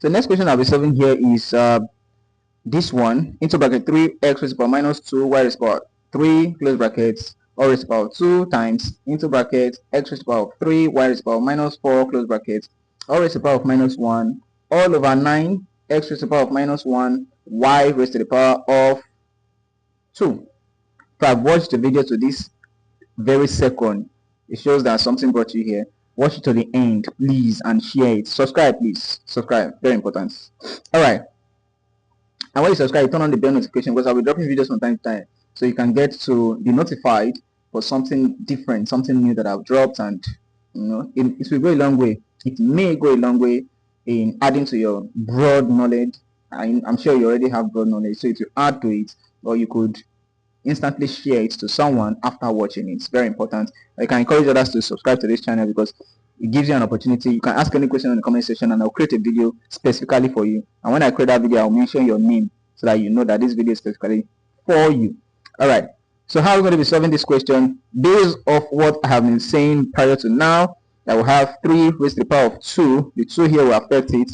So next question I'll be solving here is this one, into bracket 3x raised to the power minus 2 y raised to the power 3 close brackets all raised to the power 2 times into bracket x raised to the power 3 y raised to the power minus 4 close brackets all raised to the power of minus 1 all over 9 x raised to the power of minus 1 y raised to the power of 2. If I've watched the video to this very second, it shows that something brought you here. Watch it to the end, please, and share it. Subscribe, please. Subscribe, very important. All right. And when you subscribe, turn on the bell notification because I'll be dropping videos from time to time, so you can get to be notified for something different, something new that I've dropped, and it will go a long way. It may go a long way in adding to your broad knowledge. I'm sure you already have broad knowledge, so it will add to it, or you could instantly share it to someone after watching it. It's very important. I can encourage others to subscribe to this channel because it gives you an opportunity. You can ask any question in the comment section and I'll create a video specifically for you. And when I create that video, I'll mention your name so that you know that this video is specifically for you. Alright, so how are we going to be solving this question? Based off what I have been saying prior to now, I will have 3 raised to the power of 2. The 2 here will affect it,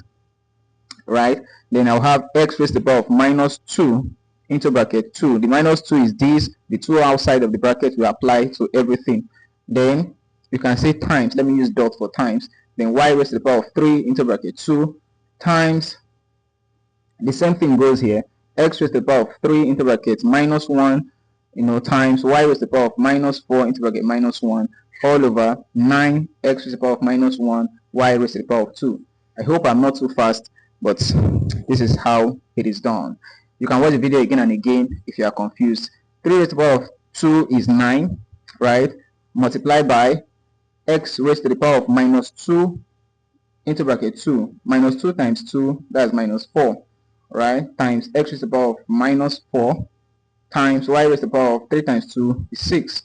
right? Then I'll have x raised to the power of minus 2 into bracket 2. The minus 2 is this. The 2 outside of the bracket will apply to everything. Then you can say times. Let me use dot for times. Then y raised to the power of 3 into bracket 2 times. The same thing goes here. X raised to the power of 3 into bracket minus 1, times y raised to the power of minus 4 into bracket minus 1 all over 9 x raised to the power of minus 1 y raised to the power of 2. I hope I'm not too fast, but this is how it is done. You can watch the video again and again if you are confused. 3 raised to the power of 2 is 9, right? Multiplied by x raised to the power of minus 2 into bracket 2. Minus 2 times 2, that's minus 4, right? Times x raised to the power of minus 4 times y raised to the power of 3 times 2 is 6.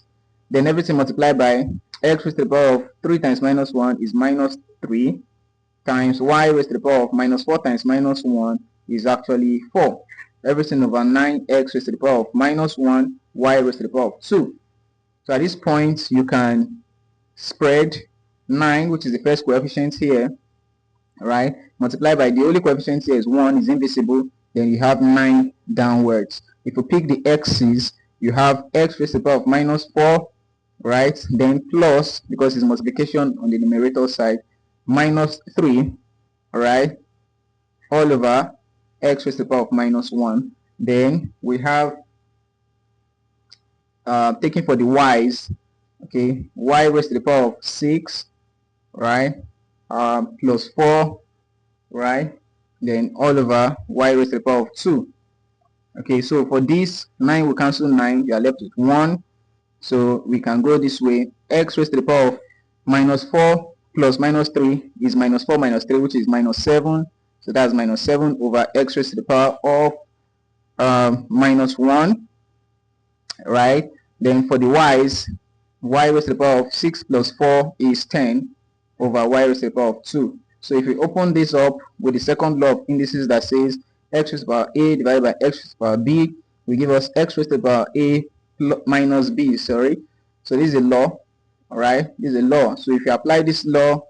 Then everything multiplied by x raised to the power of 3 times minus 1 is minus 3 times y raised to the power of minus 4 times minus 1 is actually 4. Everything over 9x raised to the power of minus 1 y raised to the power of 2. So at this point you can spread 9, which is the first coefficient here, right, multiply by the only coefficient here is 1, is invisible, then you have 9 downwards. If you pick the x's, you have x raised to the power of minus 4, right, then plus, because it's multiplication on the numerator side, minus 3, right, all over x raised to the power of minus 1. Then we have taking for the y's, okay, y raised to the power of 6, right, plus 4, right, then all over y raised to the power of 2. Okay, so for this 9 will cancel 9, you are left with 1, so we can go this way. X raised to the power of minus 4 plus minus 3 is minus 4 minus 3, which is minus 7. So that's minus 7 over x raised to the power of minus 1, right? Then for the y's, y raised to the power of 6 plus 4 is 10 over y raised to the power of 2. So if we open this up with the second law of indices that says x raised to the power a divided by x raised to the power b, will give us x raised to the power a minus b, sorry. So this is a law, alright? This is a law. So if you apply this law,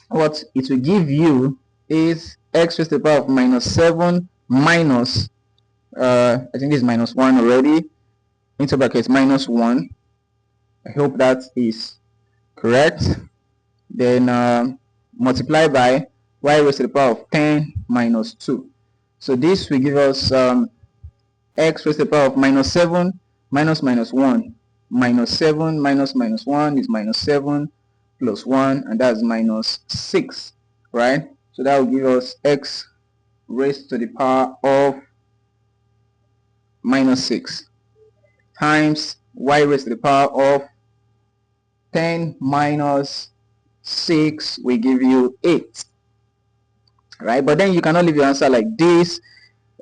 what it will give you is x raised to the power of minus 7 minus, I think it's minus 1 already, into brackets minus 1. I hope that is correct. Then multiply by y raised to the power of 10 minus 2. So this will give us x raised to the power of minus 7 minus minus 1. Minus 7 minus minus 1 is minus 7 plus 1, and that's minus 6, right? So that will give us x raised to the power of minus 6 times y raised to the power of 10 minus 6 will give you 8, right? But then you cannot leave your answer like this.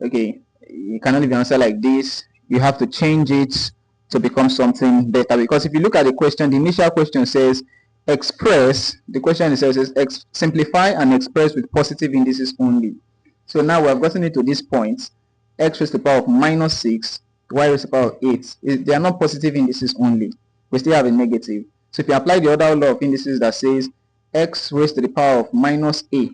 Okay, you cannot leave your answer like this. You have to change it to become something better, because if you look at the question, the initial question says express, the question itself says simplify and express with positive indices only. So now we have gotten into this point, x raised to the power of minus 6, y raised to the power of 8. They are not positive indices only. We still have a negative. So if you apply the other law of indices that says x raised to the power of minus a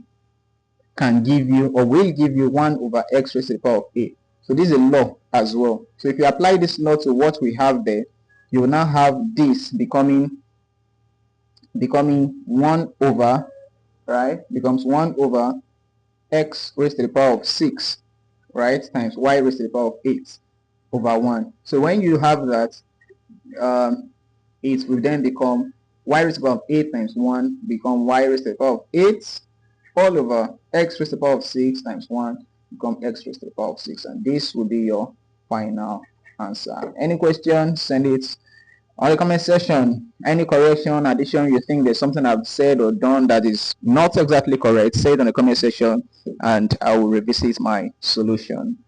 can give you or will give you 1 over x raised to the power of a. So this is a law as well. So if you apply this law to what we have there, you will now have this becoming 1 over, right, becomes 1 over x raised to the power of 6, right, times y raised to the power of 8 over 1. So when you have that, it will then become y raised to the power of 8 times 1 become y raised to the power of 8 all over x raised to the power of 6 times 1 become x raised to the power of 6, and this will be your final answer. Any questions? Send it on the comment section. Any correction, addition, you think there's something I've said or done that is not exactly correct, say it on the comment section and I will revisit my solution.